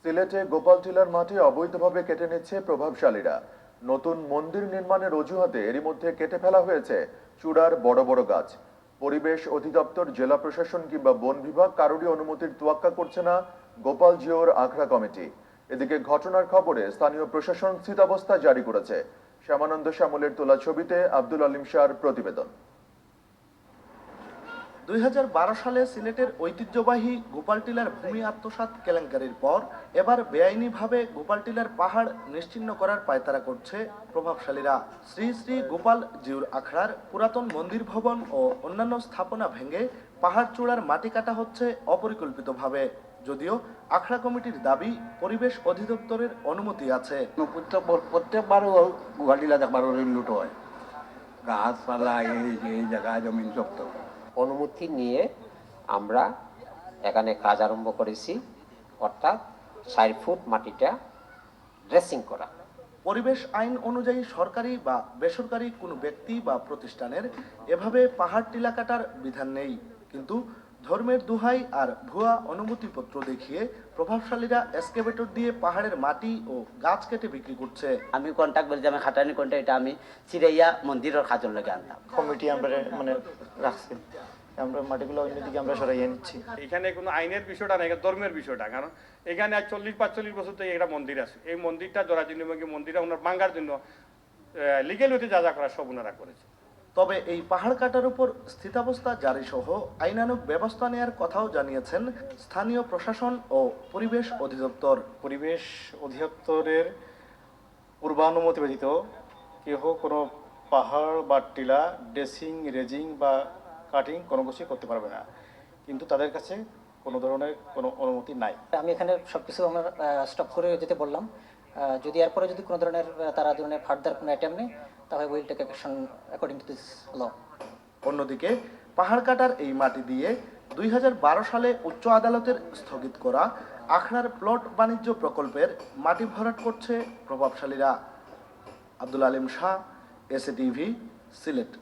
সিলেটে গোপাল টিলার মাটি অবৈধভাবে কেটে নিচ্ছে প্রভাবশালীরা। নতুন মন্দির নির্মাণের অজুহাতে এরই মধ্যে কেটে ফেলা হয়েছে চূড়ার বড় বড় গাছ। পরিবেশ অধিদপ্তর, জেলা প্রশাসন কিংবা বন বিভাগ কারোরই অনুমতির তোয়াক্কা করছে না গোপাল জিওর আখড়া কমিটি। এদিকে ঘটনার খবরে স্থানীয় প্রশাসন স্থিতাবস্থা জারি করেছে। শ্যামানন্দ শ্যামলের তোলা ছবিতে আব্দুল আলিম শাহর প্রতিবেদন। 2012 সালে সিলেটের ঐতিহ্যবাহী গোপাল টিলার ভূমি আত্মসাৎ কেলেঙ্কারির পর এবার বেআইনিভাবে গোপাল টিলার পাহাড় নিশ্চিহ্ন করার পায়তারা করছে প্রভাবশালীরা। শ্রী শ্রী গোপাল জিউর আখড়ার পুরাতন মন্দির ভবন ও অন্যান্য স্থাপনা ভেঙে পাহাড় চূড়ার মাটি কাটা হচ্ছে অপরিকল্পিতভাবে। যদিও আখড়া কমিটির দাবি পরিবেশ অধিদপ্তরের অনুমতি আছে। প্রত্যেকবারও গোপাল টিলা দেখবার লুট হয়, গাছপালা এই জায়গা জমিন জব্দ। অনুমতি নিয়ে আমরা এখানে কাজ আরম্ভ করেছি, অর্থাৎ 4 ফুট মাটিটা ড্রেসিং করা। পরিবেশ আইন অনুযায়ী সরকারি বা বেসরকারি কোনো ব্যক্তি বা প্রতিষ্ঠানের এভাবে পাহাড় টিলা কাটার বিধান নেই, কিন্তু ধর্মের দোহাই আর ভুয়া অনুমতিপত্র দেখিয়ে প্রভাবশালীরা এক্সকেভেটর দিয়ে পাহাড়ের মাটি ও গাছ কেটে বিক্রি করছে। আমি কন্ট্যাক্ট বলছি, আমি খাটানি কন্ট্যাক্ট, এটা আমি চিরাইয়া মন্দিরের কাজের লাগে আনতাম। কমিটি আমরা রাখছি, আমরা মাটিগুলো অন্যদিকে আমরা সরাইয়ে নিচ্ছি। এখানে কোনো আইনের বিষয়টা না, ধর্মের বিষয়টা। কারণ এখানে 40-45 বছর থেকে একটা মন্দির আছে। এই মন্দিরটা জরাজীর্ণমুখী মন্দিরটা ওনার ভাঙার জন্য লিগেল হতে যা যা করার সব ওনারা করেছে। তবে এই পাহাড় কাটার উপর স্থিতাবস্থা জারি সহ আইনানুগ ব্যবস্থা নেওয়ার কথাও জানিয়েছেন স্থানীয় প্রশাসন ও পরিবেশ অধিদপ্তর। পরিবেশ অধিদপ্তরের পূর্বানুমতি ব্যতীত কেহ কোনো পাহাড় বা টিলা ড্রেসিং, রেজিং বা কাটিং কোনো কিছুই করতে পারবে না, কিন্তু তাদের কাছে কোনো ধরনের কোনো অনুমতি নাই। আমি এখানে সবকিছু আমার স্টপ করে যেতে বললাম। যদি এরপরে যদি কোনো ধরনের তারা ধরনের ফার্দার কোনো আইটেম নেই, তাহলে will take action according to this law. অন্যদিকে পাহাড় কাটার এই মাটি দিয়ে 2012 সালে উচ্চ আদালতের স্থগিত করা আখড়ার প্লট বাণিজ্য প্রকল্পের মাটি ভরাট করছে প্রভাবশালীরা। Abdul Alim Shah, SA TV, Sylhet.